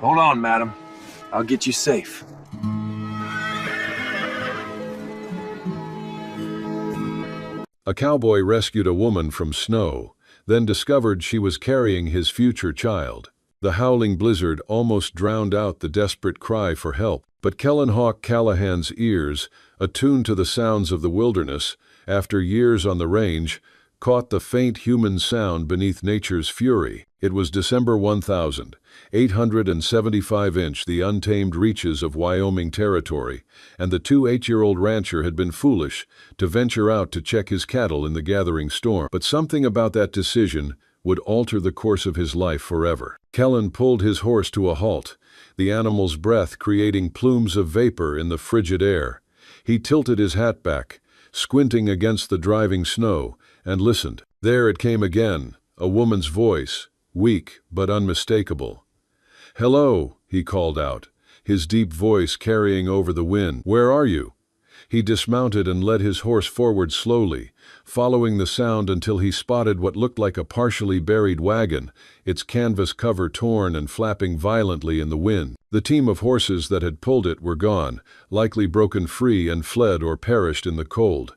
Hold on, madam. I'll get you safe. A cowboy rescued a woman from snow, then discovered she was carrying his future child. The howling blizzard almost drowned out the desperate cry for help, but Kellen Hawk Callahan's ears, attuned to the sounds of the wilderness, after years on the range, caught the faint human sound beneath nature's fury. It was December 1875 the untamed reaches of Wyoming territory, and the 8-year-old rancher had been foolish to venture out to check his cattle in the gathering storm. But something about that decision would alter the course of his life forever. Kellen pulled his horse to a halt, the animal's breath creating plumes of vapor in the frigid air. He tilted his hat back, squinting against the driving snow, and listened. There it came again, a woman's voice, weak but unmistakable. "Hello," he called out, his deep voice carrying over the wind. "Where are you?" He dismounted and led his horse forward slowly, following the sound until he spotted what looked like a partially buried wagon, its canvas cover torn and flapping violently in the wind. The team of horses that had pulled it were gone, likely broken free and fled or perished in the cold.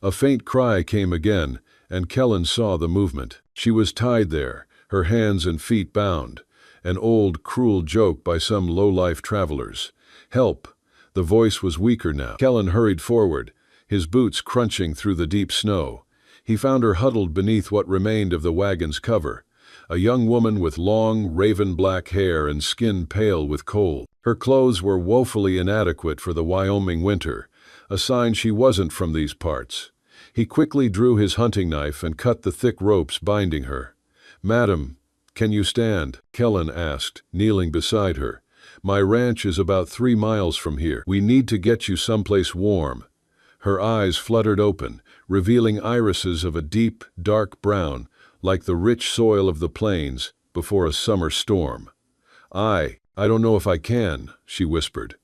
A faint cry came again, and Kellen saw the movement. She was tied there, her hands and feet bound. An old, cruel joke by some low-life travelers. "Help!" The voice was weaker now. Kellen hurried forward, his boots crunching through the deep snow. He found her huddled beneath what remained of the wagon's cover, a young woman with long, raven-black hair and skin pale with cold. Her clothes were woefully inadequate for the Wyoming winter, a sign she wasn't from these parts. He quickly drew his hunting knife and cut the thick ropes binding her. "Madam, can you stand?" Kellen asked, kneeling beside her. "My ranch is about 3 miles from here. We need to get you someplace warm." Her eyes fluttered open, revealing irises of a deep, dark brown, like the rich soil of the plains before a summer storm. I don't know if I can," she whispered.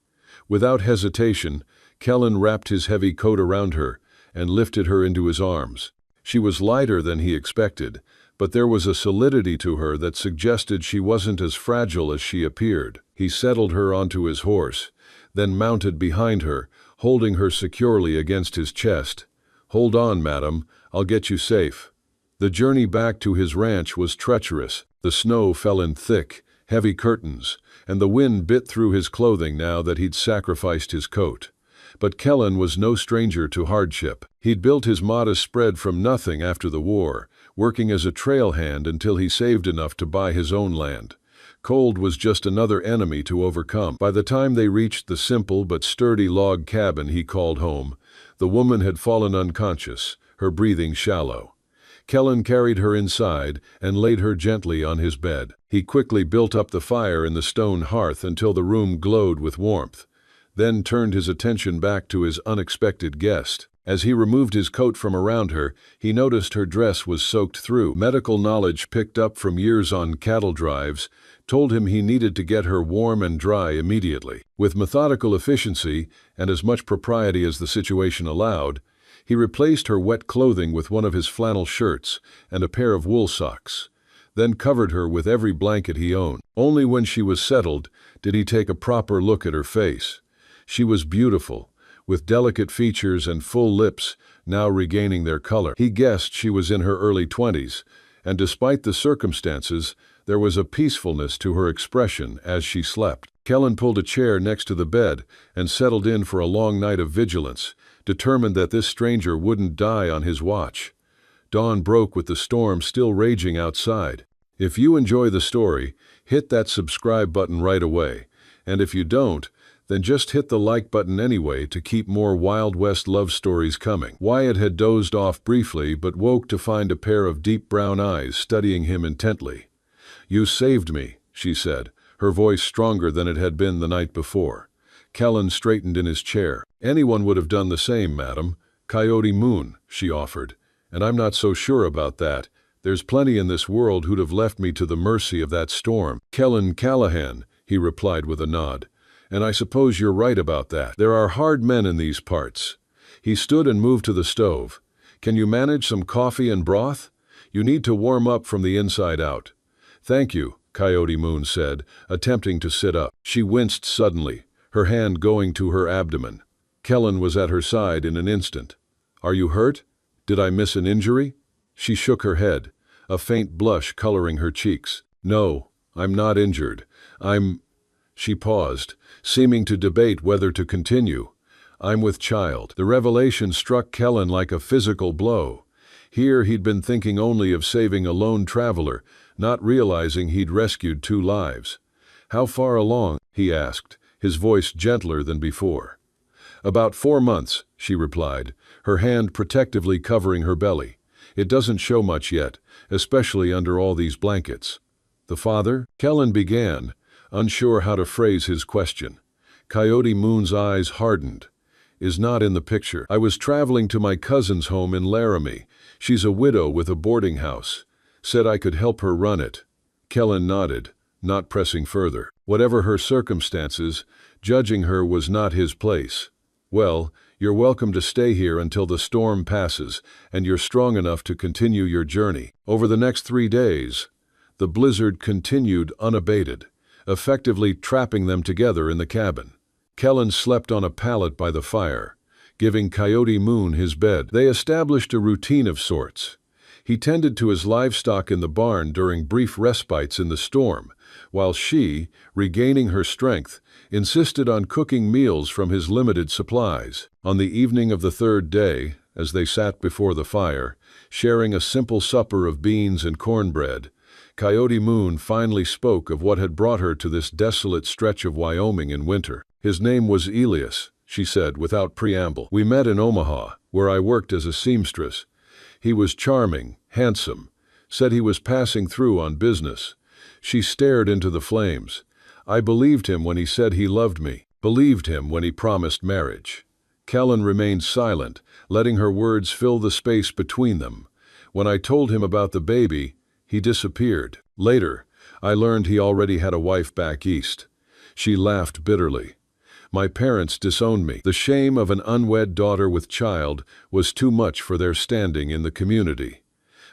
Without hesitation, Kellen wrapped his heavy coat around her and lifted her into his arms. She was lighter than he expected, but there was a solidity to her that suggested she wasn't as fragile as she appeared. He settled her onto his horse, then mounted behind her, holding her securely against his chest. "Hold on, madam, I'll get you safe." The journey back to his ranch was treacherous. The snow fell in thick, heavy curtains, and the wind bit through his clothing now that he'd sacrificed his coat. But Kellen was no stranger to hardship. He'd built his modest spread from nothing after the war, working as a trail hand until he saved enough to buy his own land. Cold was just another enemy to overcome. By the time they reached the simple but sturdy log cabin he called home, the woman had fallen unconscious, her breathing shallow. Kellen carried her inside and laid her gently on his bed. He quickly built up the fire in the stone hearth until the room glowed with warmth, then turned his attention back to his unexpected guest. As he removed his coat from around her, he noticed her dress was soaked through. Medical knowledge picked up from years on cattle drives told him he needed to get her warm and dry immediately. With methodical efficiency and as much propriety as the situation allowed, he replaced her wet clothing with one of his flannel shirts and a pair of wool socks, then covered her with every blanket he owned. Only when she was settled did he take a proper look at her face. She was beautiful, with delicate features and full lips now regaining their color. He guessed she was in her early 20s, and despite the circumstances, there was a peacefulness to her expression as she slept. Kellen pulled a chair next to the bed and settled in for a long night of vigilance, determined that this stranger wouldn't die on his watch. Dawn broke with the storm still raging outside. If you enjoy the story, hit that subscribe button right away, and if you don't, then just hit the like button anyway to keep more Wild West love stories coming. Wyatt had dozed off briefly but woke to find a pair of deep brown eyes studying him intently. "You saved me," she said, her voice stronger than it had been the night before. Kellen straightened in his chair. "Anyone would have done the same, madam. Coyote Moon," she offered. "And I'm not so sure about that. There's plenty in this world who'd have left me to the mercy of that storm." "Kellen Callahan," he replied with a nod. "And I suppose you're right about that. There are hard men in these parts." He stood and moved to the stove. "Can you manage some coffee and broth? You need to warm up from the inside out." "Thank you," Coyote Moon said, attempting to sit up. She winced suddenly, her hand going to her abdomen. Kellen was at her side in an instant. "Are you hurt? Did I miss an injury?" She shook her head, a faint blush coloring her cheeks. "No, I'm not injured. She paused, seeming to debate whether to continue. "I'm with child." The revelation struck Kellen like a physical blow. Here he'd been thinking only of saving a lone traveler, not realizing he'd rescued 2 lives. "How far along?" he asked, his voice gentler than before. "About 4 months," she replied, her hand protectively covering her belly. "It doesn't show much yet, especially under all these blankets." "The father?" Kellen began, unsure how to phrase his question. Coyote Moon's eyes hardened. "Is not in the picture. I was traveling to my cousin's home in Laramie. She's a widow with a boarding house. Said I could help her run it." Kellen nodded, not pressing further. Whatever her circumstances, judging her was not his place. "Well, you're welcome to stay here until the storm passes and you're strong enough to continue your journey." Over the next 3 days, the blizzard continued unabated, effectively trapping them together in the cabin. Kellen slept on a pallet by the fire, giving Coyote Moon his bed. They established a routine of sorts. He tended to his livestock in the barn during brief respites in the storm, while she, regaining her strength, insisted on cooking meals from his limited supplies. On the evening of the 3rd day, as they sat before the fire, sharing a simple supper of beans and cornbread, Coyote Moon finally spoke of what had brought her to this desolate stretch of Wyoming in winter. "His name was Elias," she said without preamble. "We met in Omaha, where I worked as a seamstress. He was charming, handsome, said he was passing through on business." She stared into the flames. "I believed him when he said he loved me, believed him when he promised marriage." Kellen remained silent, letting her words fill the space between them. "When I told him about the baby, he disappeared. Later, I learned he already had a wife back east." She laughed bitterly. "My parents disowned me. The shame of an unwed daughter with child was too much for their standing in the community.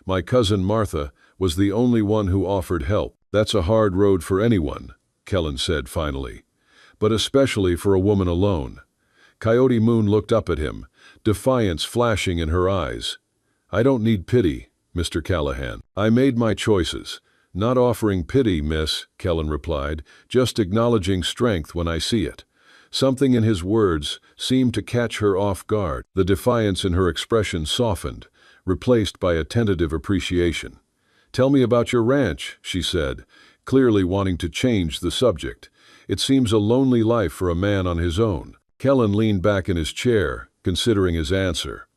My cousin Martha was the only one who offered help." "That's a hard road for anyone," Kellen said finally, "but especially for a woman alone." Coyote Moon looked up at him, defiance flashing in her eyes. "I don't need pity, Mr. Callahan. I made my choices." "Not offering pity, miss," Kellen replied, "just acknowledging strength when I see it." Something in his words seemed to catch her off guard. The defiance in her expression softened, replaced by a tentative appreciation. "Tell me about your ranch," she said, clearly wanting to change the subject. "It seems a lonely life for a man on his own." Kellen leaned back in his chair, considering his answer.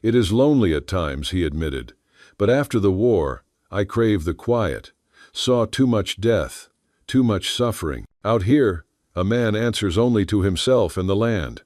"It is lonely at times," he admitted, "but after the war, I crave the quiet. Saw too much death, too much suffering. Out here, a man answers only to himself and the land."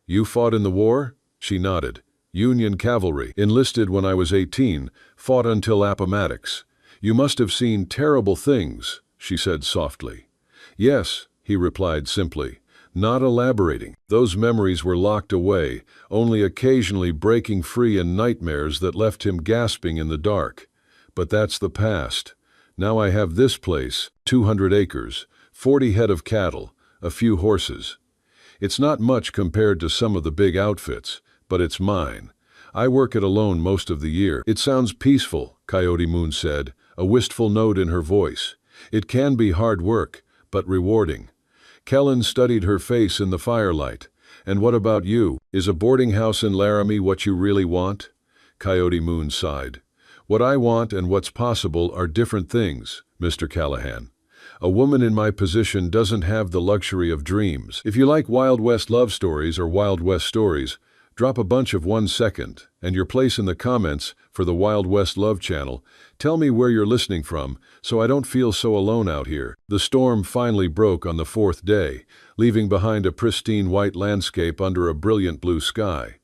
"You fought in the war?" She nodded. "Union cavalry. Enlisted when I was 18, fought until Appomattox." "You must have seen terrible things," she said softly. "Yes," he replied simply, not elaborating. Those memories were locked away, only occasionally breaking free in nightmares that left him gasping in the dark. "But that's the past. Now I have this place, 200 acres, 40 head of cattle, a few horses. It's not much compared to some of the big outfits, but it's mine. I work it alone most of the year." "It sounds peaceful," Coyote Moon said, a wistful note in her voice. "It can be hard work, but rewarding." Kellen studied her face in the firelight. "And what about you? Is a boarding house in Laramie what you really want?" Coyote Moon sighed. "What I want and what's possible are different things, Mr. Callahan. A woman in my position doesn't have the luxury of dreams. If you like Wild West love stories or Wild West stories, drop a bunch of 1 second and your place in the comments for the Wild West Love channel. Tell me where you're listening from so I don't feel so alone out here." The storm finally broke on the 4th day, leaving behind a pristine white landscape under a brilliant blue sky.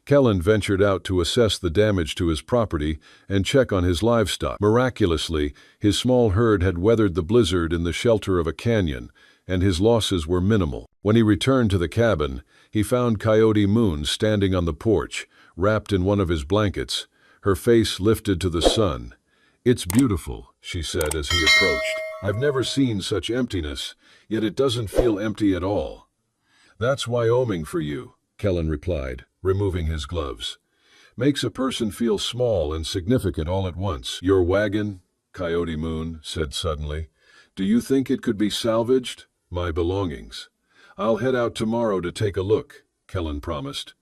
Kellen ventured out to assess the damage to his property and check on his livestock. Miraculously, his small herd had weathered the blizzard in the shelter of a canyon, and his losses were minimal. When he returned to the cabin, he found Coyote Moon standing on the porch, wrapped in one of his blankets, her face lifted to the sun. "It's beautiful," she said as he approached. I've never seen such emptiness, yet it doesn't feel empty at all. That's Wyoming for you, Kellen replied, removing his gloves. Makes a person feel small and significant all at once. Your wagon, Coyote Moon said suddenly. Do you think it could be salvaged? My belongings. I'll head out tomorrow to take a look, Kellen promised.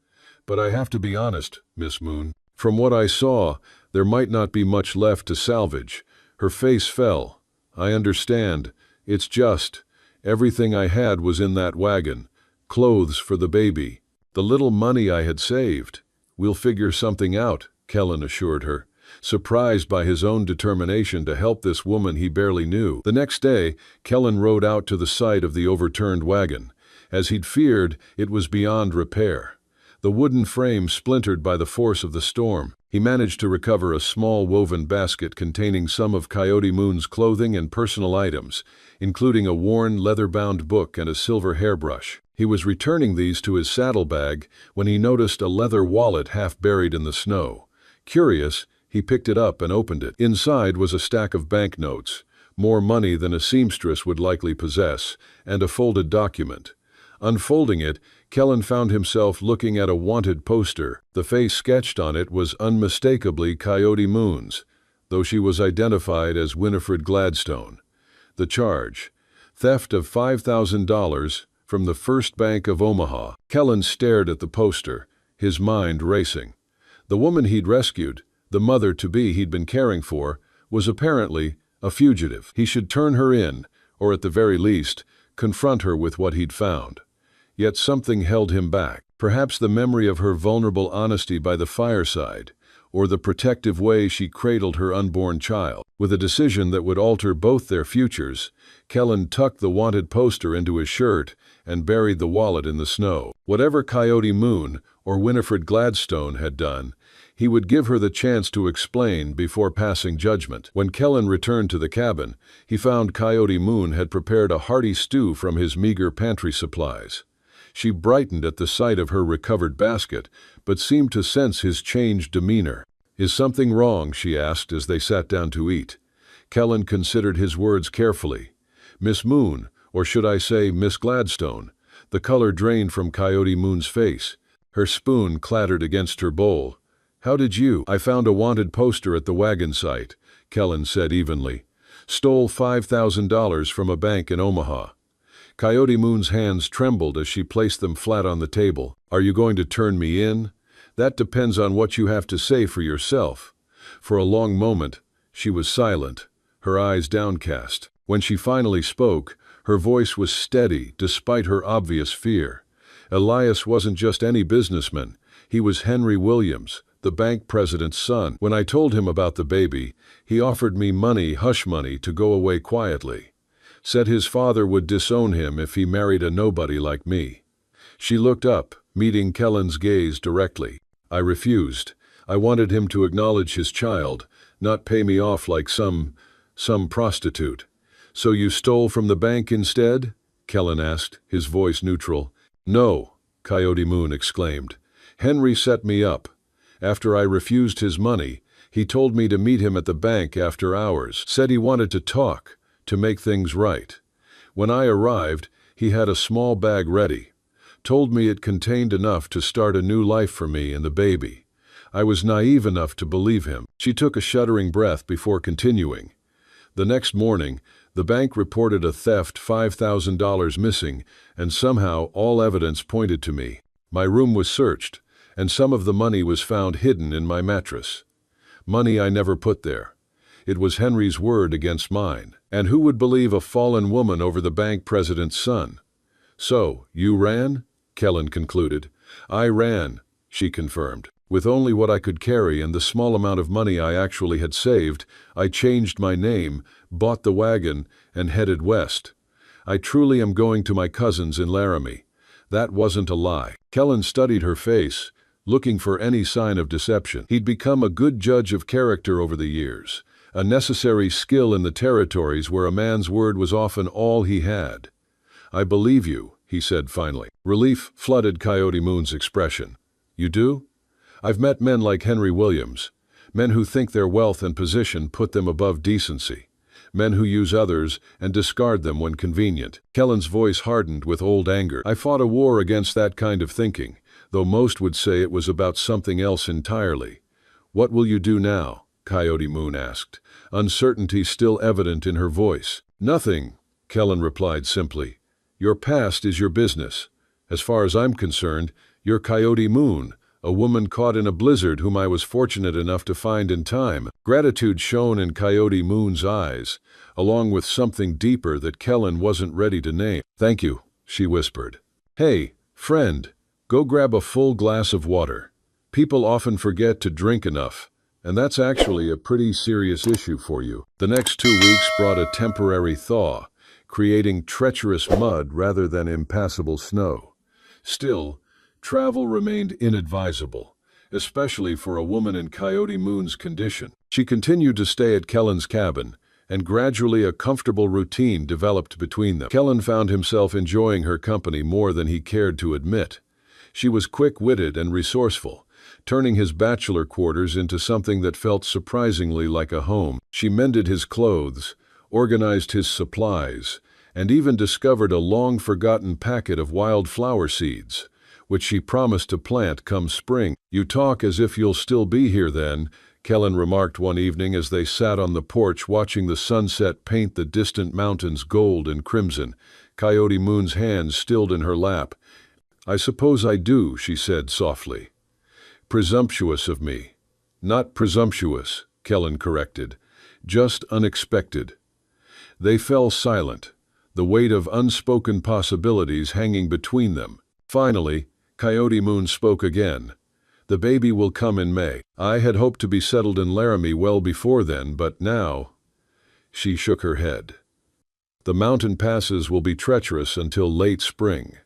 But I have to be honest, Miss Moon. From what I saw, there might not be much left to salvage. Her face fell. I understand. It's just, everything I had was in that wagon. Clothes for the baby. The little money I had saved. We'll figure something out, Kellen assured her, surprised by his own determination to help this woman he barely knew. The next day, Kellen rode out to the site of the overturned wagon. As he'd feared, it was beyond repair. The wooden frame splintered by the force of the storm. He managed to recover a small woven basket containing some of Coyote Moon's clothing and personal items, including a worn leather-bound book and a silver hairbrush. He was returning these to his saddlebag when he noticed a leather wallet half buried in the snow. Curious, he picked it up and opened it. Inside was a stack of banknotes, more money than a seamstress would likely possess, and a folded document. Unfolding it, Kellen found himself looking at a wanted poster. The face sketched on it was unmistakably Coyote Moon's, though she was identified as Winifred Gladstone. The charge: theft of $5,000 from the First Bank of Omaha. Kellen stared at the poster, his mind racing. The woman he'd rescued, the mother-to-be he'd been caring for, was apparently a fugitive. He should turn her in, or at the very least, confront her with what he'd found. Yet something held him back. Perhaps the memory of her vulnerable honesty by the fireside, or the protective way she cradled her unborn child. With a decision that would alter both their futures, Kellen tucked the wanted poster into his shirt and buried the wallet in the snow. Whatever Coyote Moon or Winifred Gladstone had done, he would give her the chance to explain before passing judgment. When Kellen returned to the cabin, he found Coyote Moon had prepared a hearty stew from his meager pantry supplies. She brightened at the sight of her recovered basket, but seemed to sense his changed demeanor. Is something wrong? She asked as they sat down to eat. Kellen considered his words carefully. Miss Moon, or should I say Miss Gladstone? The color drained from Coyote Moon's face. Her spoon clattered against her bowl. How did you? I found a wanted poster at the wagon site, Kellen said evenly. Stole $5,000 from a bank in Omaha. Coyote Moon's hands trembled as she placed them flat on the table. Are you going to turn me in? That depends on what you have to say for yourself. For a long moment, she was silent, her eyes downcast. When she finally spoke, her voice was steady despite her obvious fear. Elias wasn't just any businessman. He was Henry Williams, the bank president's son. When I told him about the baby, he offered me money, hush money, to go away quietly. Said his father would disown him if he married a nobody like me. She looked up, meeting Kellen's gaze directly. I refused. I wanted him to acknowledge his child, not pay me off like some prostitute. So you stole from the bank instead? Kellen asked, his voice neutral. No, Coyote Moon exclaimed. Henry set me up. After I refused his money, he told me to meet him at the bank after hours. Said he wanted to talk, to make things right. When I arrived, he had a small bag ready. Told me it contained enough to start a new life for me and the baby. I was naive enough to believe him. She took a shuddering breath before continuing. The next morning, the bank reported a theft, $5,000 missing, and somehow all evidence pointed to me. My room was searched, and some of the money was found hidden in my mattress. Money I never put there. It was Henry's word against mine. And who would believe a fallen woman over the bank president's son? So, you ran? Kellen concluded. I ran, she confirmed. With only what I could carry and the small amount of money I actually had saved, I changed my name, bought the wagon, and headed west. I truly am going to my cousin's in Laramie. That wasn't a lie. Kellen studied her face, looking for any sign of deception. He'd become a good judge of character over the years, a necessary skill in the territories where a man's word was often all he had. I believe you, he said finally. Relief flooded Coyote Moon's expression. You do? I've met men like Henry Williams, men who think their wealth and position put them above decency. men who use others and discard them when convenient. Kellen's voice hardened with old anger. I fought a war against that kind of thinking, though most would say it was about something else entirely. What will you do now? Coyote Moon asked, uncertainty still evident in her voice. Nothing, Kellen replied simply. Your past is your business. As far as I'm concerned, you're Coyote Moon, a woman caught in a blizzard whom I was fortunate enough to find in time. Gratitude shone in Coyote Moon's eyes, along with something deeper that Kellen wasn't ready to name. Thank you, she whispered. Hey, friend, go grab a full glass of water. People often forget to drink enough, and that's actually a pretty serious issue for you. The next 2 weeks brought a temporary thaw, creating treacherous mud rather than impassable snow. Still, travel remained inadvisable, especially for a woman in Coyote Moon's condition. She continued to stay at Kellen's cabin, and gradually a comfortable routine developed between them. Kellen found himself enjoying her company more than he cared to admit. She was quick-witted and resourceful, turning his bachelor quarters into something that felt surprisingly like a home. She mended his clothes, organized his supplies, and even discovered a long-forgotten packet of wild flower seeds, which she promised to plant come spring. You talk as if you'll still be here then, Kellen remarked one evening as they sat on the porch watching the sunset paint the distant mountains gold and crimson, Coyote Moon's hands stilled in her lap. I suppose I do, she said softly. Presumptuous of me. Not presumptuous, Kellen corrected. Just unexpected. They fell silent, the weight of unspoken possibilities hanging between them. Finally, Coyote Moon spoke again. The baby will come in May. I had hoped to be settled in Laramie well before then, but now... She shook her head. The mountain passes will be treacherous until late spring.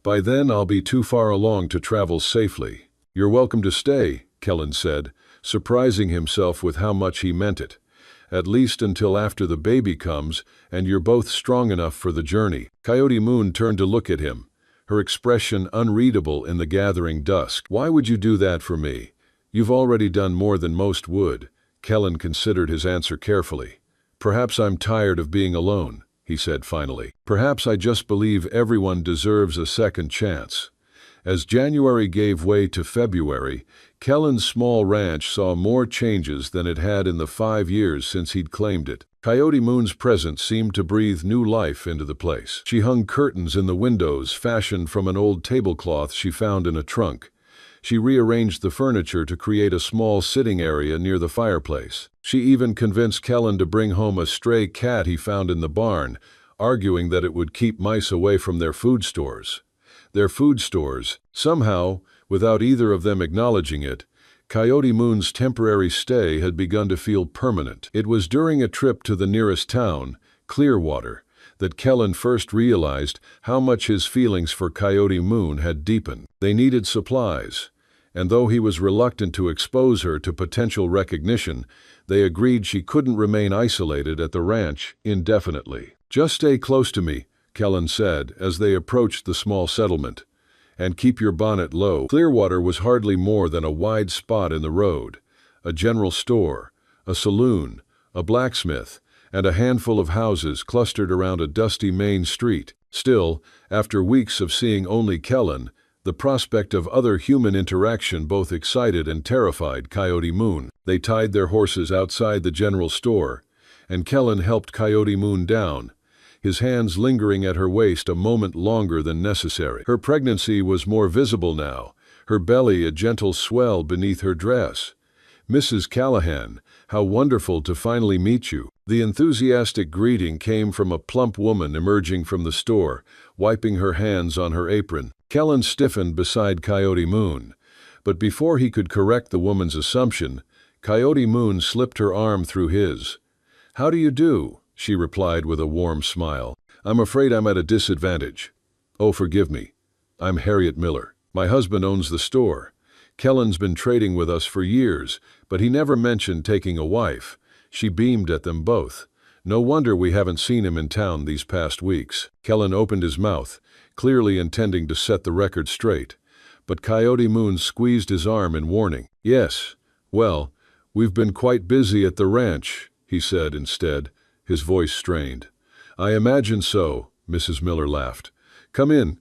By then I'll be too far along to travel safely. You're welcome to stay, Kellen said, surprising himself with how much he meant it. At least until after the baby comes and you're both strong enough for the journey. Coyote Moon turned to look at him, her expression unreadable in the gathering dusk. Why would you do that for me? You've already done more than most would. Kellen considered his answer carefully. Perhaps I'm tired of being alone, he said finally. Perhaps I just believe everyone deserves a second chance. As January gave way to February, Kellen's small ranch saw more changes than it had in the 5 years since he'd claimed it. Coyote Moon's presence seemed to breathe new life into the place. She hung curtains in the windows fashioned from an old tablecloth she found in a trunk. She rearranged the furniture to create a small sitting area near the fireplace. She even convinced Kellen to bring home a stray cat he found in the barn, arguing that it would keep mice away from their food stores. Their food stores. Somehow, without either of them acknowledging it, Coyote Moon's temporary stay had begun to feel permanent. It was during a trip to the nearest town, Clearwater, that Kellen first realized how much his feelings for Coyote Moon had deepened. They needed supplies, and though he was reluctant to expose her to potential recognition, they agreed she couldn't remain isolated at the ranch indefinitely. Just stay close to me, Kellen said as they approached the small settlement. And keep your bonnet low. Clearwater was hardly more than a wide spot in the road. A general store, a saloon, a blacksmith, and a handful of houses clustered around a dusty main street. Still, after weeks of seeing only Kellen, the prospect of other human interaction both excited and terrified Coyote Moon. They tied their horses outside the general store, and Kellen helped Coyote Moon down, his hands lingering at her waist a moment longer than necessary. Her pregnancy was more visible now, her belly a gentle swell beneath her dress. Mrs. Callahan, how wonderful to finally meet you. The enthusiastic greeting came from a plump woman emerging from the store, wiping her hands on her apron. Kellen stiffened beside Coyote Moon, but before he could correct the woman's assumption, Coyote Moon slipped her arm through his. How do you do? She replied with a warm smile. I'm afraid I'm at a disadvantage. Oh, forgive me. I'm Harriet Miller. My husband owns the store. Kellen's been trading with us for years, but he never mentioned taking a wife. She beamed at them both. No wonder we haven't seen him in town these past weeks. Kellen opened his mouth, clearly intending to set the record straight. But Coyote Moon squeezed his arm in warning. Yes, well, we've been quite busy at the ranch, he said instead, his voice strained. "I imagine so," Mrs. Miller laughed. Come in.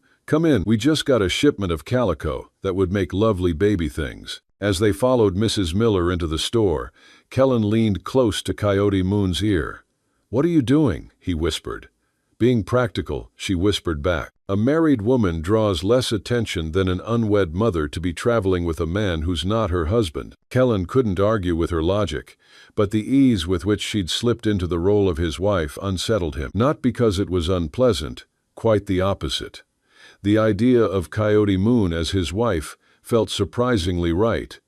We just got a shipment of calico that would make lovely baby things." As they followed Mrs. Miller into the store, Kellen leaned close to Coyote Moon's ear. "What are you doing?" he whispered. "Being practical," she whispered back. "A married woman draws less attention than an unwed mother to be traveling with a man who's not her husband." Kellen couldn't argue with her logic, but the ease with which she'd slipped into the role of his wife unsettled him. Not because it was unpleasant, quite the opposite. The idea of Coyote Moon as his wife felt surprisingly right,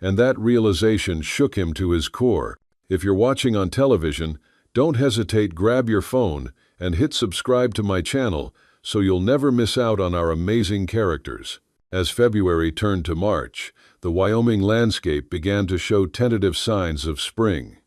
and that realization shook him to his core. If you're watching on television, don't hesitate, grab your phone and hit subscribe to my channel so you'll never miss out on our amazing characters. As February turned to March, the Wyoming landscape began to show tentative signs of spring.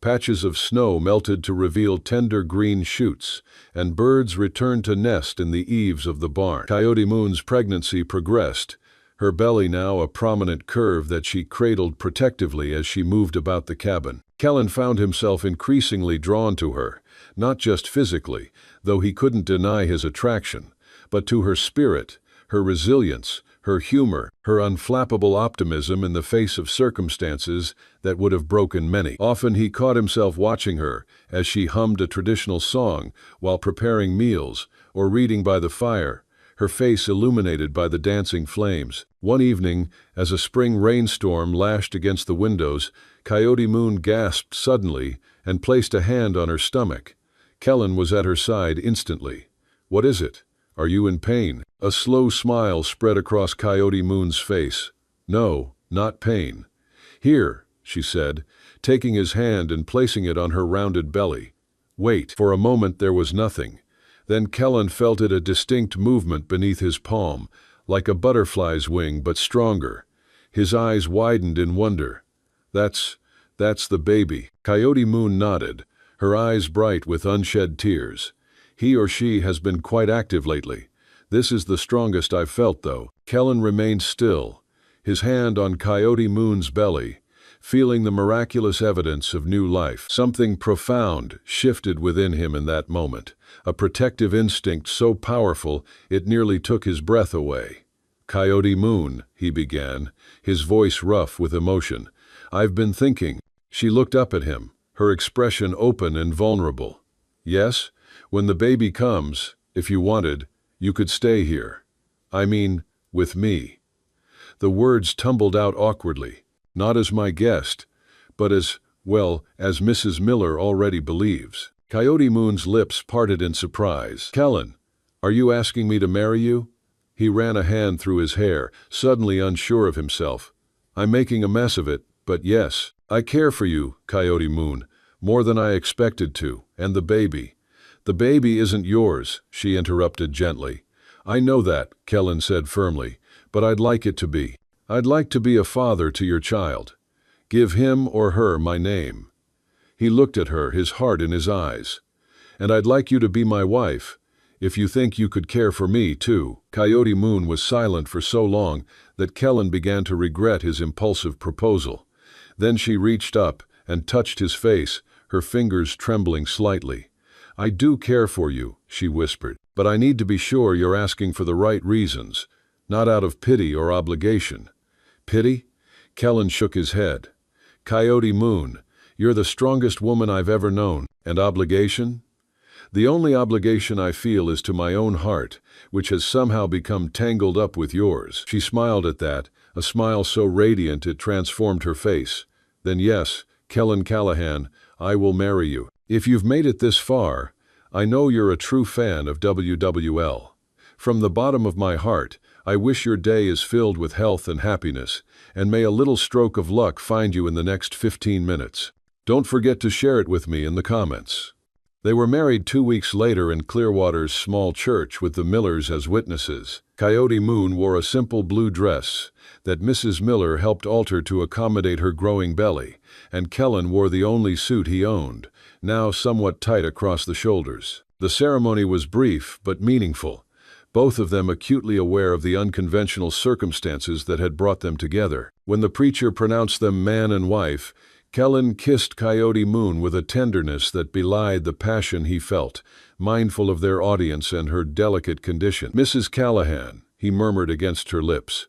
Patches of snow melted to reveal tender green shoots, and birds returned to nest in the eaves of the barn. Coyote Moon's pregnancy progressed, her belly now a prominent curve that she cradled protectively as she moved about the cabin. Kellen found himself increasingly drawn to her, not just physically, though he couldn't deny his attraction, but to her spirit, her resilience, her humor, her unflappable optimism in the face of circumstances that would have broken many. Often he caught himself watching her as she hummed a traditional song while preparing meals or reading by the fire, her face illuminated by the dancing flames. One evening, as a spring rainstorm lashed against the windows, Coyote Moon gasped suddenly and placed a hand on her stomach. Kellen was at her side instantly. "What is it? Are you in pain?" A slow smile spread across Coyote Moon's face. "No, not pain." "Here," she said, taking his hand and placing it on her rounded belly. "Wait." For a moment there was nothing. Then Kellen felt a distinct movement beneath his palm, like a butterfly's wing but stronger. His eyes widened in wonder. That's the baby." Coyote Moon nodded, her eyes bright with unshed tears. "He or she has been quite active lately. This is the strongest I've felt, though." Kellen remained still, his hand on Coyote Moon's belly, feeling the miraculous evidence of new life. Something profound shifted within him in that moment, a protective instinct so powerful it nearly took his breath away. "Coyote Moon," he began, his voice rough with emotion, "I've been thinking." She looked up at him, her expression open and vulnerable. "Yes? When the baby comes, if you wanted, you could stay here. I mean, with me." The words tumbled out awkwardly. "Not as my guest, but as Mrs. Miller already believes." Coyote Moon's lips parted in surprise. "Kellen, are you asking me to marry you?" He ran a hand through his hair, suddenly unsure of himself. "I'm making a mess of it, but yes. I care for you, Coyote Moon, more than I expected to, and the baby." "The baby isn't yours," she interrupted gently. "I know that," Kellen said firmly, "but I'd like it to be. I'd like to be a father to your child. Give him or her my name." He looked at her, his heart in his eyes. "And I'd like you to be my wife, if you think you could care for me, too." Coyote Moon was silent for so long that Kellen began to regret his impulsive proposal. Then she reached up and touched his face, her fingers trembling slightly. "I do care for you," she whispered, "but I need to be sure you're asking for the right reasons, not out of pity or obligation." "Pity?" Kellen shook his head. "Coyote Moon, you're the strongest woman I've ever known. And obligation? The only obligation I feel is to my own heart, which has somehow become tangled up with yours." She smiled at that, a smile so radiant it transformed her face. "Then yes, Kellen Callahan, I will marry you. If you've made it this far, I know you're a true fan of WWL. From the bottom of my heart, I wish your day is filled with health and happiness, and may a little stroke of luck find you in the next 15 minutes. Don't forget to share it with me in the comments." They were married 2 weeks later in Clearwater's small church with the Millers as witnesses. Coyote Moon wore a simple blue dress that Mrs. Miller helped alter to accommodate her growing belly, and Kellen wore the only suit he owned, now somewhat tight across the shoulders. The ceremony was brief but meaningful, both of them acutely aware of the unconventional circumstances that had brought them together. When the preacher pronounced them man and wife, Kellen kissed Coyote Moon with a tenderness that belied the passion he felt, mindful of their audience and her delicate condition. "Mrs. Callahan," he murmured against her lips.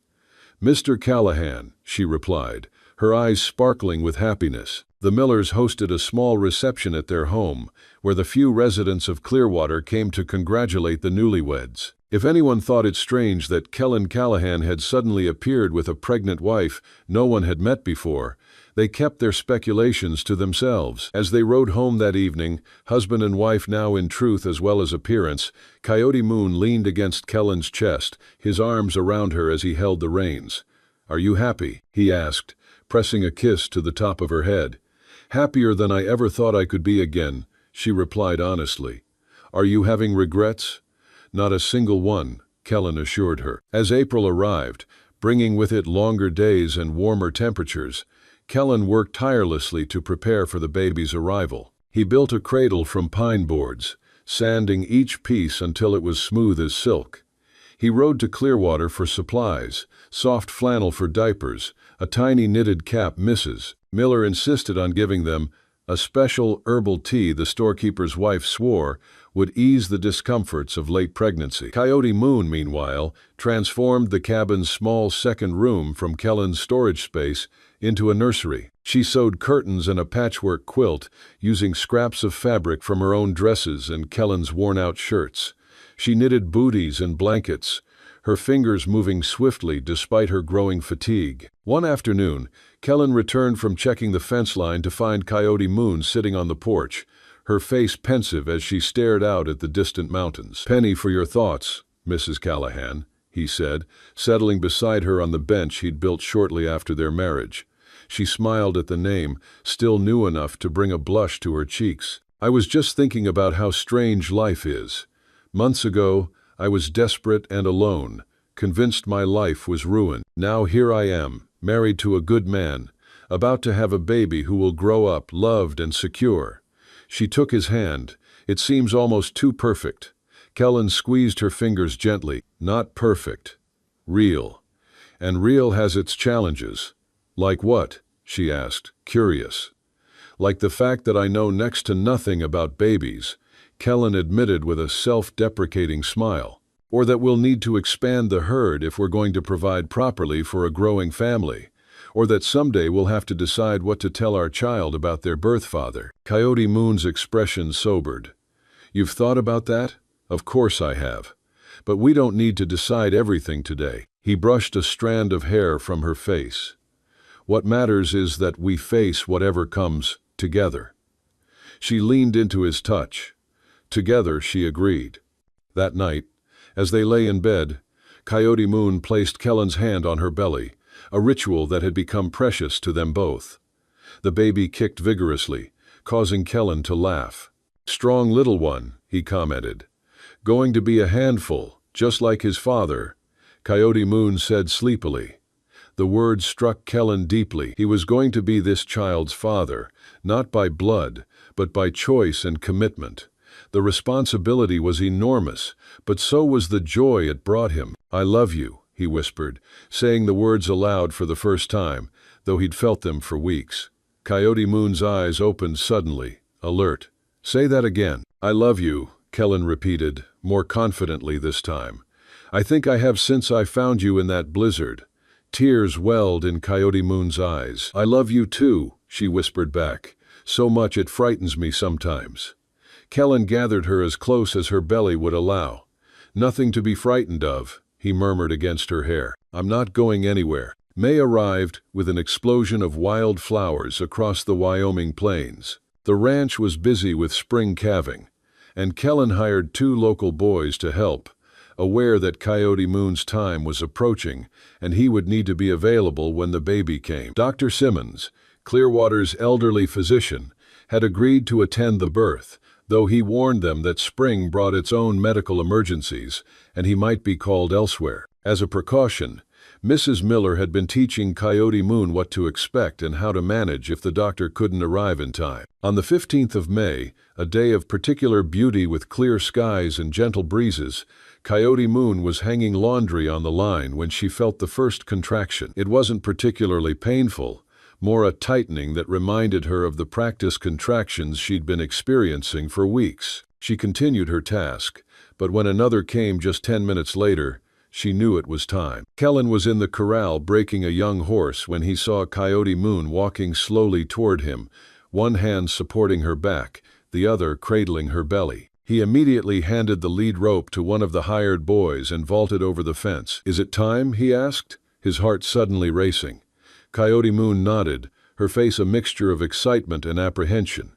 "Mr. Callahan," she replied, her eyes sparkling with happiness. The Millers hosted a small reception at their home, where the few residents of Clearwater came to congratulate the newlyweds. If anyone thought it strange that Kellen Callahan had suddenly appeared with a pregnant wife no one had met before, they kept their speculations to themselves. As they rode home that evening, husband and wife now in truth as well as appearance, Coyote Moon leaned against Kellen's chest, his arms around her as he held the reins. "Are you happy?" he asked, pressing a kiss to the top of her head. "Happier than I ever thought I could be again," she replied honestly. "Are you having regrets?" "Not a single one," Kellen assured her. As April arrived, bringing with it longer days and warmer temperatures, Kellen worked tirelessly to prepare for the baby's arrival. He built a cradle from pine boards, sanding each piece until it was smooth as silk. He rode to Clearwater for supplies, soft flannel for diapers, a tiny knitted cap Mrs. Miller insisted on giving them, a special herbal tea the storekeeper's wife swore would ease the discomforts of late pregnancy. Coyote Moon, meanwhile, transformed the cabin's small second room from Kellen's storage space into a nursery. She sewed curtains and a patchwork quilt, using scraps of fabric from her own dresses and Kellen's worn-out shirts. She knitted booties and blankets, her fingers moving swiftly despite her growing fatigue. One afternoon, Kellen returned from checking the fence line to find Coyote Moon sitting on the porch, her face pensive as she stared out at the distant mountains. "Penny for your thoughts, Mrs. Callahan," he said, settling beside her on the bench he'd built shortly after their marriage. She smiled at the name, still new enough to bring a blush to her cheeks. "I was just thinking about how strange life is. Months ago, I was desperate and alone, convinced my life was ruined. Now here I am, married to a good man, about to have a baby who will grow up loved and secure." She took his hand. "It seems almost too perfect." Kellen squeezed her fingers gently. "Not perfect. Real. And real has its challenges." "Like what?" she asked, curious. "Like the fact that I know next to nothing about babies," Kellen admitted with a self-deprecating smile. "Or that we'll need to expand the herd if we're going to provide properly for a growing family. Or that someday we'll have to decide what to tell our child about their birth father." Coyote Moon's expression sobered. "You've thought about that?" "Of course I have. But we don't need to decide everything today." He brushed a strand of hair from her face. "What matters is that we face whatever comes, together." She leaned into his touch. "Together," she agreed. That night, as they lay in bed, Coyote Moon placed Kellen's hand on her belly, a ritual that had become precious to them both. The baby kicked vigorously, causing Kellen to laugh. "Strong little one," he commented. "Going to be a handful, just like his father," Coyote Moon said sleepily. The words struck Kellen deeply. He was going to be this child's father, not by blood, but by choice and commitment. The responsibility was enormous, but so was the joy it brought him. "I love you," he whispered, saying the words aloud for the first time, though he'd felt them for weeks. Coyote Moon's eyes opened suddenly, alert. "Say that again." "I love you," Kellen repeated, more confidently this time. "I think I have since I found you in that blizzard." Tears welled in Coyote Moon's eyes. "I love you too," she whispered back. "So much it frightens me sometimes." Kellen gathered her as close as her belly would allow. "Nothing to be frightened of," he murmured against her hair. "I'm not going anywhere." May arrived with an explosion of wild flowers across the Wyoming plains. The ranch was busy with spring calving, and Kellen hired 2 local boys to help, aware that Coyote Moon's time was approaching and he would need to be available when the baby came. Dr. Simmons, Clearwater's elderly physician, had agreed to attend the birth, though he warned them that spring brought its own medical emergencies and he might be called elsewhere. As a precaution, Mrs. Miller had been teaching Coyote Moon what to expect and how to manage if the doctor couldn't arrive in time. On the 15th of May, a day of particular beauty with clear skies and gentle breezes, Coyote Moon was hanging laundry on the line when she felt the first contraction. It wasn't particularly painful, more a tightening that reminded her of the practice contractions she'd been experiencing for weeks. She continued her task, but when another came just 10 minutes later, she knew it was time. Kellen was in the corral breaking a young horse when he saw Coyote Moon walking slowly toward him, one hand supporting her back, the other cradling her belly. He immediately handed the lead rope to one of the hired boys and vaulted over the fence. "Is it time?" he asked, his heart suddenly racing. Coyote Moon nodded, her face a mixture of excitement and apprehension.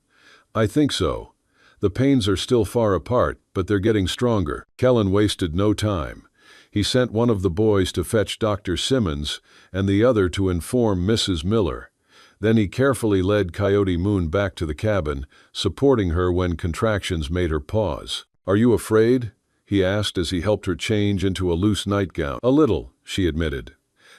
"I think so. The pains are still far apart, but they're getting stronger." Kellen wasted no time. He sent one of the boys to fetch Dr. Simmons and the other to inform Mrs. Miller. Then he carefully led Coyote Moon back to the cabin, supporting her when contractions made her pause. "Are you afraid?" he asked as he helped her change into a loose nightgown. "A little," she admitted.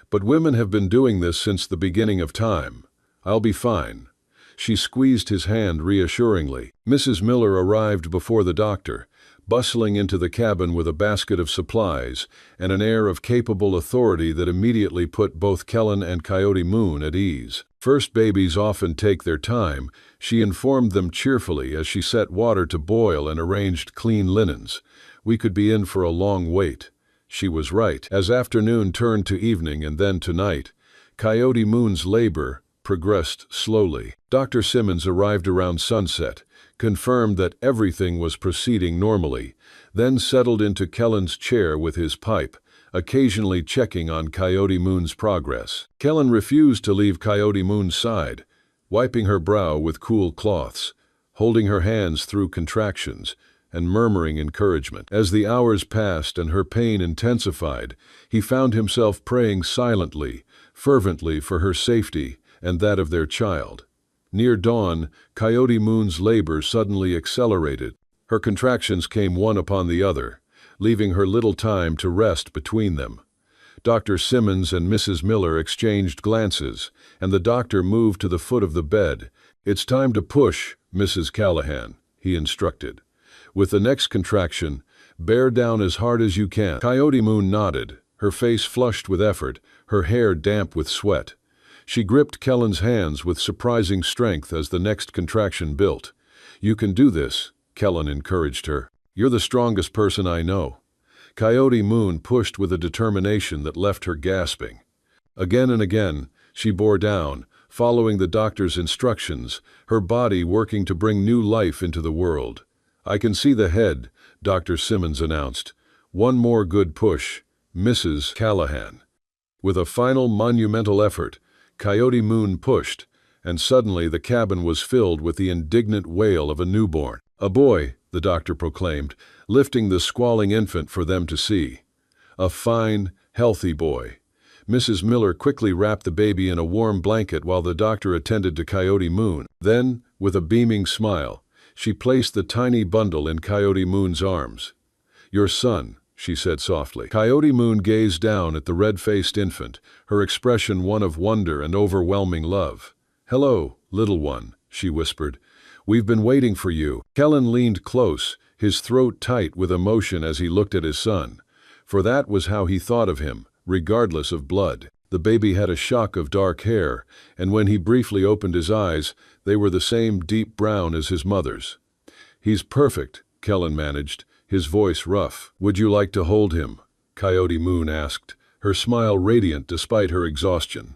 "But women have been doing this since the beginning of time. I'll be fine." She squeezed his hand reassuringly. Mrs. Miller arrived before the doctor, bustling into the cabin with a basket of supplies and an air of capable authority that immediately put both Kellen and Coyote Moon at ease. "First babies often take their time," she informed them cheerfully as she set water to boil and arranged clean linens. "We could be in for a long wait." She was right. As afternoon turned to evening and then to night, Coyote Moon's labor progressed slowly. Dr. Simmons arrived around sunset, confirmed that everything was proceeding normally, then settled into Kellen's chair with his pipe, occasionally checking on Coyote Moon's progress. Kellen refused to leave Coyote Moon's side, wiping her brow with cool cloths, holding her hands through contractions, and murmuring encouragement. As the hours passed and her pain intensified, he found himself praying silently, fervently for her safety and that of their child. Near dawn, Coyote Moon's labor suddenly accelerated. Her contractions came one upon the other, leaving her little time to rest between them. Dr. Simmons and Mrs. Miller exchanged glances, and the doctor moved to the foot of the bed. "It's time to push, Mrs. Callahan," he instructed. "With the next contraction, bear down as hard as you can." Coyote Moon nodded, her face flushed with effort, her hair damp with sweat. She gripped Kellen's hands with surprising strength as the next contraction built. "You can do this," Kellen encouraged her. "You're the strongest person I know." Coyote Moon pushed with a determination that left her gasping. Again and again, she bore down, following the doctor's instructions, her body working to bring new life into the world. "I can see the head," Dr. Simmons announced. "One more good push, Mrs. Callahan." With a final monumental effort, Coyote Moon pushed, and suddenly the cabin was filled with the indignant wail of a newborn. "A boy," the doctor proclaimed, lifting the squalling infant for them to see. "A fine, healthy boy." Mrs. Miller quickly wrapped the baby in a warm blanket while the doctor attended to Coyote Moon. Then, with a beaming smile, she placed the tiny bundle in Coyote Moon's arms. "Your son," she said softly. Coyote Moon gazed down at the red-faced infant, her expression one of wonder and overwhelming love. "Hello, little one," she whispered. "We've been waiting for you." Kellen leaned close, his throat tight with emotion as he looked at his son. For that was how he thought of him, regardless of blood. The baby had a shock of dark hair, and when he briefly opened his eyes, they were the same deep brown as his mother's. "He's perfect," Kellen managed, his voice rough. "Would you like to hold him?" Coyote Moon asked, her smile radiant despite her exhaustion.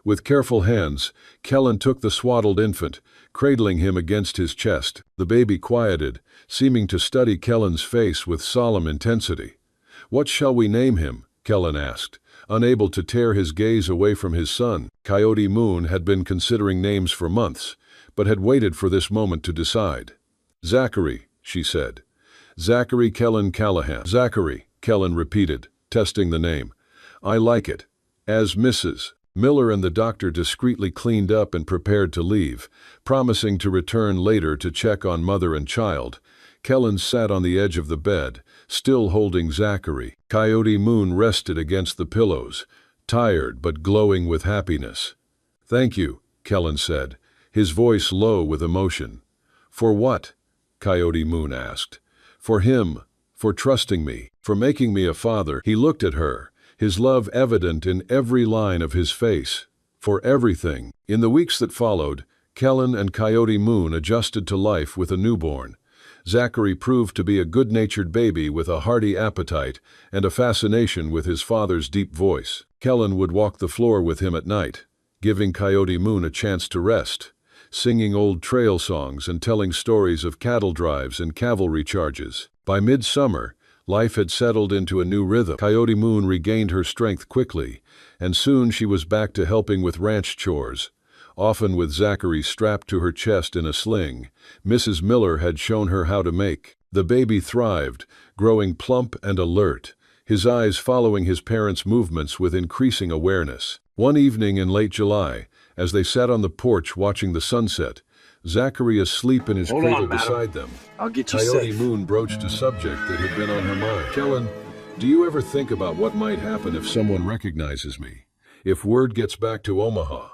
With careful hands, Kellen took the swaddled infant, cradling him against his chest. The baby quieted, seeming to study Kellen's face with solemn intensity. "What shall we name him?" Kellen asked, unable to tear his gaze away from his son. Coyote Moon had been considering names for months, but had waited for this moment to decide. "Zachary," she said. "Zachary Kellen Callahan." "Zachary," Kellen repeated, testing the name. "I like it." As Mrs. Miller and the doctor discreetly cleaned up and prepared to leave, promising to return later to check on mother and child, Kellen sat on the edge of the bed, still holding Zachary. Coyote Moon rested against the pillows, tired but glowing with happiness. "Thank you," Kellen said, his voice low with emotion. "For what?" Coyote Moon asked. "For him, for trusting me, for making me a father." He looked at her, his love evident in every line of his face. for everything. In the weeks that followed, Kellen and Coyote Moon adjusted to life with a newborn. Zachary proved to be a good-natured baby with a hearty appetite and a fascination with his father's deep voice. Kellen would walk the floor with him at night, giving Coyote Moon a chance to rest, singing old trail songs and telling stories of cattle drives and cavalry charges. By midsummer, life had settled into a new rhythm. Coyote Moon regained her strength quickly, and soon she was back to helping with ranch chores. Often with Zachary strapped to her chest in a sling, Mrs. Miller had shown her how to make. The baby thrived, growing plump and alert, his eyes following his parents' movements with increasing awareness. One evening in late July, as they sat on the porch watching the sunset, Zachary asleep in his cradle beside them, I'll get you Coyote safe. Moon broached a subject that had been on her mind. Kellen, do you ever think about what might happen if someone recognizes me? If word gets back to Omaha?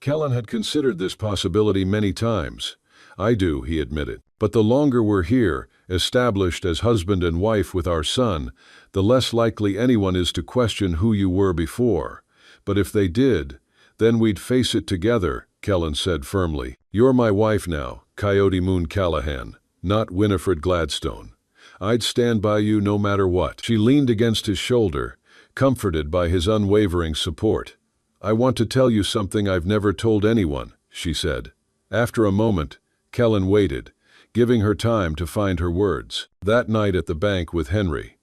Kellen had considered this possibility many times. I do, he admitted. But the longer we're here, established as husband and wife with our son, the less likely anyone is to question who you were before. But if they did, then we'd face it together, Kellen said firmly. You're my wife now, Coyote Moon Callahan, not Winifred Gladstone. I'd stand by you no matter what. She leaned against his shoulder, comforted by his unwavering support. I want to tell you something I've never told anyone, she said. After a moment, Kellen waited, giving her time to find her words. That night at the bank with Henry,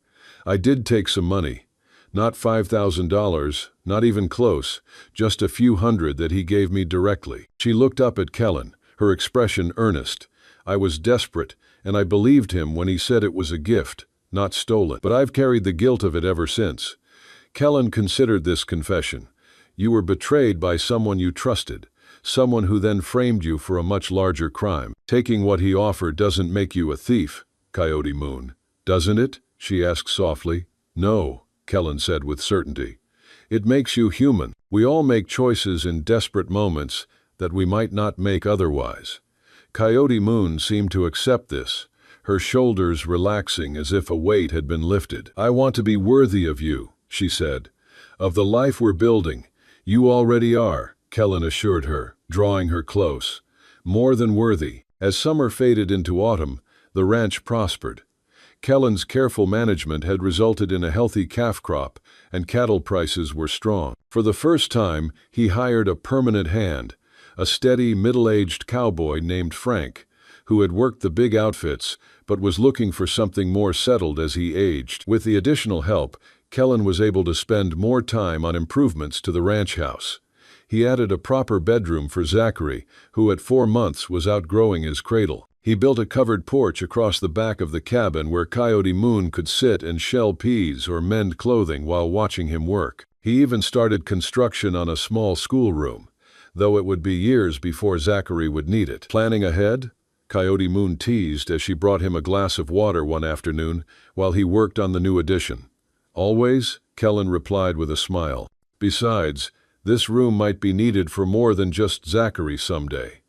I did take some money. Not $5,000, not even close, just a few hundred that he gave me directly. She looked up at Kellen, her expression earnest. I was desperate, and I believed him when he said it was a gift, not stolen. But I've carried the guilt of it ever since. Kellen considered this confession. You were betrayed by someone you trusted, someone who then framed you for a much larger crime. Taking what he offered doesn't make you a thief, Coyote Moon, doesn't it? She asked softly. No, Kellen said with certainty. It makes you human. We all make choices in desperate moments that we might not make otherwise. Coyote Moon seemed to accept this, her shoulders relaxing as if a weight had been lifted. I want to be worthy of you, she said. Of the life we're building. You already are, Kellen assured her, drawing her close. More than worthy. As summer faded into autumn, the ranch prospered. Kellen's careful management had resulted in a healthy calf crop, and cattle prices were strong. For the first time, he hired a permanent hand, a steady, middle-aged cowboy named Frank, who had worked the big outfits but was looking for something more settled as he aged. With the additional help, Kellen was able to spend more time on improvements to the ranch house. He added a proper bedroom for Zachary, who at 4 months was outgrowing his cradle. He built a covered porch across the back of the cabin where Coyote Moon could sit and shell peas or mend clothing while watching him work. He even started construction on a small schoolroom, though it would be years before Zachary would need it. Planning ahead? Coyote Moon teased as she brought him a glass of water one afternoon while he worked on the new addition. Always, Kellen replied with a smile. Besides, this room might be needed for more than just Zachary someday.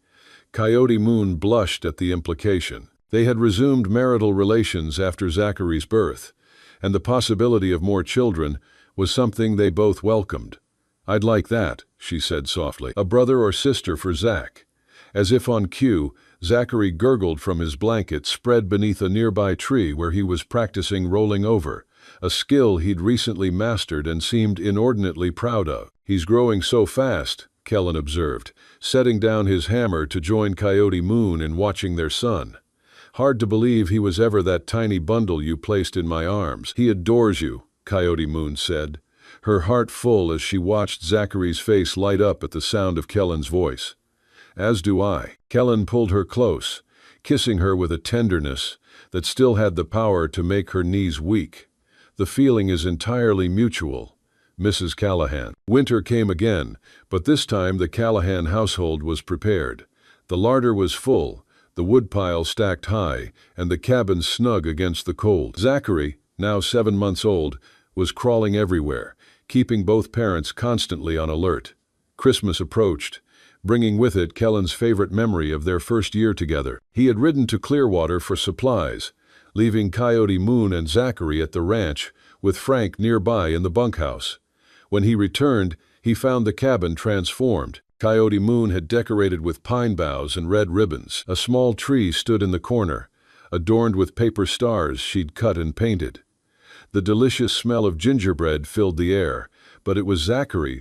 Coyote Moon blushed at the implication. They had resumed marital relations after Zachary's birth, and the possibility of more children was something they both welcomed. I'd like that, she said softly. A brother or sister for Zach. As if on cue, Zachary gurgled from his blanket spread beneath a nearby tree where he was practicing rolling over, a skill he'd recently mastered and seemed inordinately proud of. He's growing so fast, Kellen observed, setting down his hammer to join Coyote Moon in watching their son. Hard to believe he was ever that tiny bundle you placed in my arms. He adores you, Coyote Moon said, her heart full as she watched Zachary's face light up at the sound of Kellen's voice. As do I. Kellen pulled her close, kissing her with a tenderness that still had the power to make her knees weak. The feeling is entirely mutual, Mrs. Callahan. Winter came again, but this time the Callahan household was prepared. The larder was full, the woodpile stacked high, and the cabin snug against the cold. Zachary, now 7 months old, was crawling everywhere, keeping both parents constantly on alert. Christmas approached, bringing with it Kellen's favorite memory of their first year together. He had ridden to Clearwater for supplies, leaving Coyote Moon and Zachary at the ranch, with Frank nearby in the bunkhouse. When he returned, He found the cabin transformed. Coyote Moon had decorated with pine boughs and red ribbons. A small tree stood in the corner, adorned with paper stars she'd cut and painted. The delicious smell of gingerbread filled the air, but it was Zachary